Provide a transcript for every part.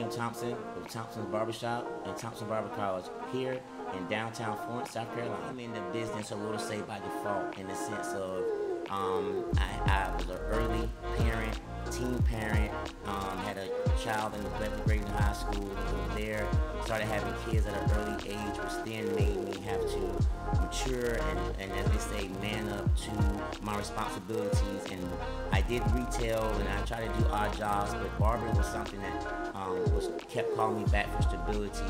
William Thompson of Thompson's Barbershop and Thompson Barber College here in downtown Florence, South Carolina. I'm in the business, I will say, by default, in the sense of I was an early parent, teen parent, had a child in the 11th grade in high school, over there, started having kids at an early age, which then made me have to mature and as they say, man up to my responsibilities. And I did retail and I tried to do odd jobs, but barbering was something that kept calling me back for stability.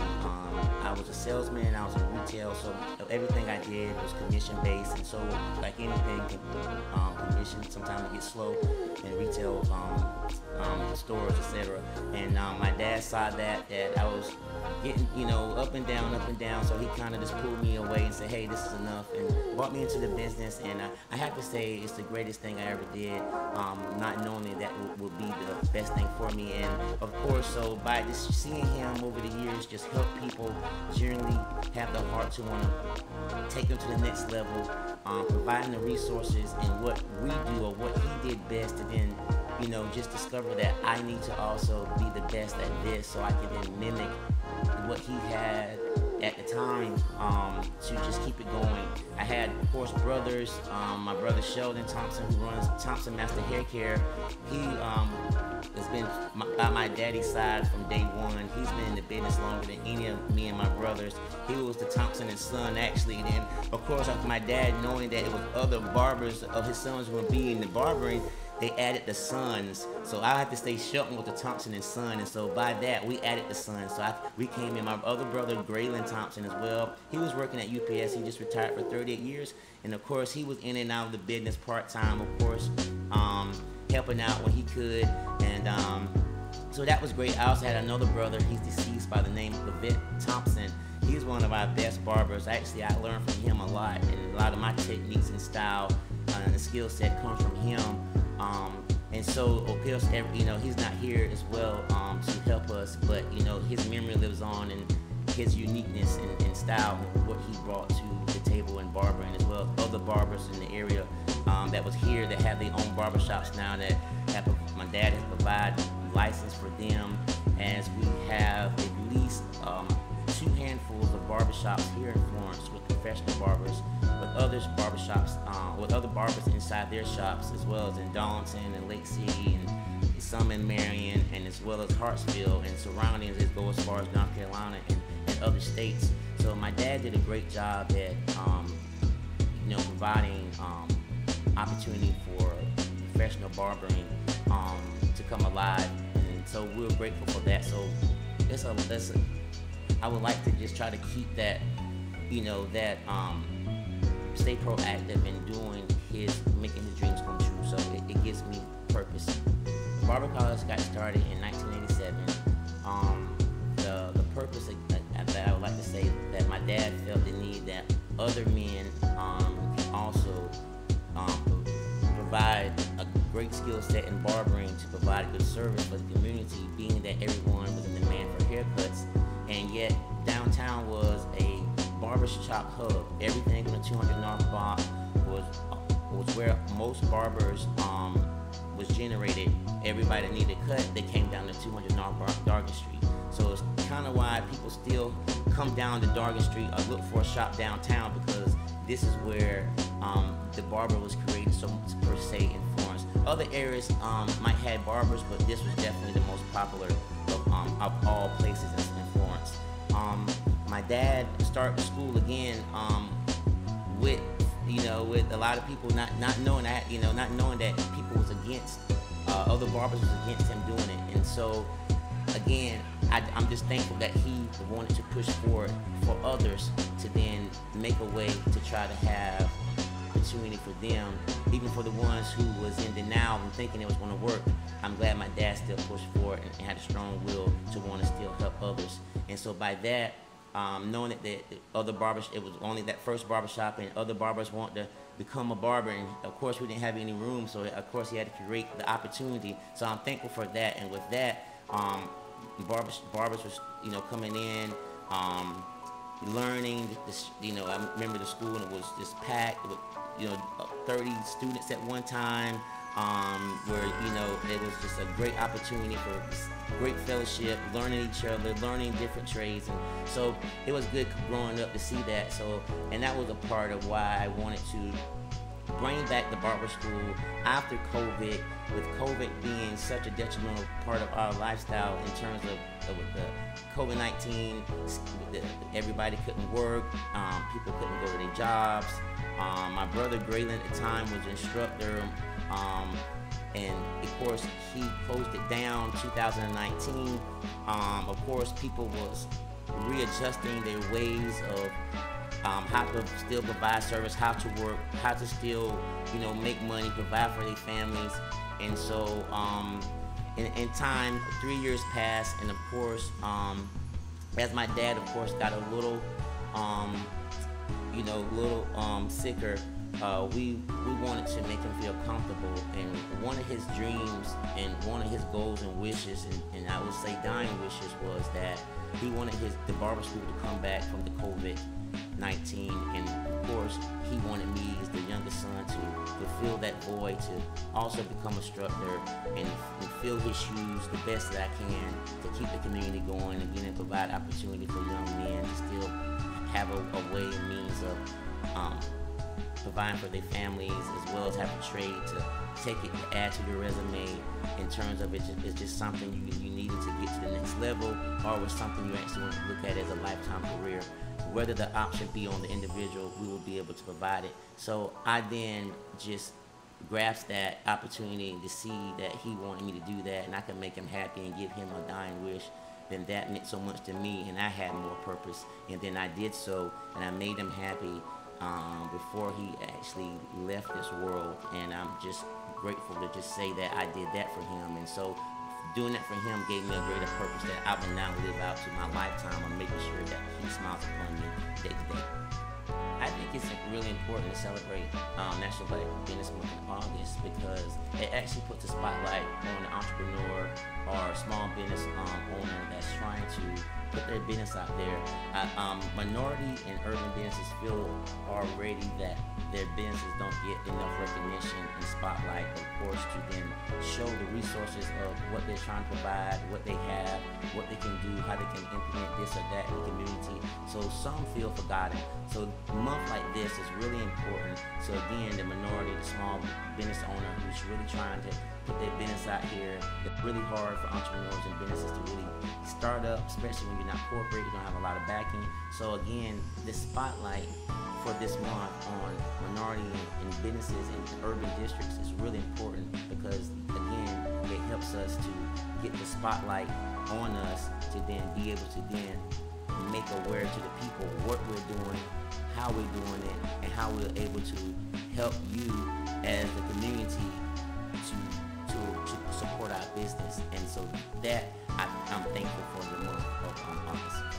I was a salesman, I was in retail, so everything I did was commission based, and so like anything, commission sometimes it gets slow in retail stores, etc. And my dad saw that I was getting, up and down, so he kind of just pulled me away and said, hey, this is enough, and brought me into the business. And I have to say it's the greatest thing I ever did, not knowing that would be the best thing for me. And of course, so by just seeing him over the years just help people generally have the heart to want to take them to the next level, providing the resources and what we do or what he did best, and then just discover that I need to also be the best at this, so I can then mimic what he had at the time, to just keep it going. I had, of course, brothers. My brother Sheldon Thompson, who runs Thompson Master Hair Care. He has been by my daddy's side from day one. He's been in the business longer than any of me and my brothers. He was the Thompson and son, actually. And then, of course, after my dad knowing that it was other barbers of his sons would be in the barbering, they added the sons, so I had to stay Shelton with the Thompson and son, and so by that we added the sons. So we came in. My other brother Graylin Thompson as well. He was working at UPS. He just retired for 38 years, and of course he was in and out of the business part time. Of course, helping out when he could, and so that was great. I also had another brother. He's deceased, by the name of Levette Thompson. He's one of our best barbers. Actually, I learned from him a lot, and a lot of my techniques and style and the skill set comes from him. And so, of course, he's not here as well to help us, but his memory lives on, and his uniqueness and style, and what he brought to the table in barbering, as well as other barbers in the area that was here that have their own barbershops now. That my dad has provided license for them, as we have at least 2 handfuls of barbershops here in Florence with professional barbers, with others barbershops, with other barbers inside their shops, as well as in Darlington and Lake City, and some in Marion, and as well as Hartsville and surroundings, that go as far as North Carolina and other states. So my dad did a great job at providing opportunity for professional barbering to come alive, and so we're grateful for that. So I would like to just try to keep that, stay proactive in making his dreams come true. So it gives me purpose. Barber College got started in 1987. The purpose that I would like to say that my dad felt the need that other men can also provide a great skill set in barbering to provide a good service for the community, being that everyone was in demand for haircuts, and yet downtown was a barbershop hub. Everything on the 200 North block was where most barbers was generated. Everybody that needed a cut, they came down to 200 North Dargan Street. So it's kind of why people still come down to Dargan Street or look for a shop downtown, because this is where the barber was created, so per se, in Florence. Other areas might have barbers, but this was definitely the most popular of all places in Florence. My dad started school again with a lot of people not knowing that people was against other barbers was against him doing it, and so again I'm just thankful that he wanted to push forward for others to then make a way to try to have opportunity for them, even for the ones who was in denial and thinking it was going to work. I'm glad my dad still pushed forward and had a strong will to want to still help others. And so by that, knowing that the other barbers, it was only that first barbershop, and other barbers want to become a barber, and of course we didn't have any room, so of course he had to create the opportunity. So I'm thankful for that, and with that, barbers was coming in, learning. I remember the school, and it was just packed with 30 students at one time. where, you know, it was just a great opportunity for great fellowship, learning each other, learning different trades. And so it was good growing up to see that. So, and that was a part of why I wanted to bring back the barber school after COVID, with COVID being such a detrimental part of our lifestyle in terms of with the COVID-19, everybody couldn't work, people couldn't go to their jobs. My brother Graylin at the time was an instructor, and of course he closed it down 2019. Of course people was readjusting their ways of how to still provide service, how to work, how to still, you know, make money, provide for their families. And so in time, 3 years passed, and of course as my dad of course got a little sicker, we wanted to make him feel comfortable. And one of his dreams and one of his goals and wishes, and I would say dying wishes, was that he wanted the barber school to come back from the COVID-19, and of course he wanted me as the youngest son to fulfill that void, to also become a instructor and fill his shoes the best that I can, to keep the community going, again, and provide opportunity for young men to still have a way and means of providing for their families, as well as have a trade to take it and add to your resume in terms of it's just something you needed to get to the next level, or was something you actually want to look at as a lifetime career. Whether the option be on the individual, we will be able to provide it. So I then just grasped that opportunity to see that he wanted me to do that, and I could make him happy and give him a dying wish. Then that meant so much to me, and I had more purpose. And then I did so, and I made him happy before he actually left this world. And I'm just grateful to just say that I did that for him. And so doing that for him gave me a greater purpose that I will now live out to my lifetime of making sure that he smiles upon me day to day. I think it's really important to celebrate National Black Business Month in August, because it actually puts a spotlight on the entrepreneur or small business owner that's trying to put their business out there. Minority and urban businesses feel already that their businesses don't get enough recognition and spotlight, of course, to then show the resources of what they're trying to provide, what they have, what they can do, how they can implement this or that in the community. So some feel forgotten. So a month like this is really important. So again, the minority, the small business owner who's really trying to put their business out here, it's really hard for entrepreneurs and businesses to really start up, especially when you're not corporate, you don't have a lot of backing. So again, this spotlight for this month on minority and businesses in urban districts is really important, because again, it helps us to get the spotlight on us to then be able to then make aware to the people what we're doing, how we're doing it, and how we're able to help you as a community to support our business. And so that I'm thankful for the month of August.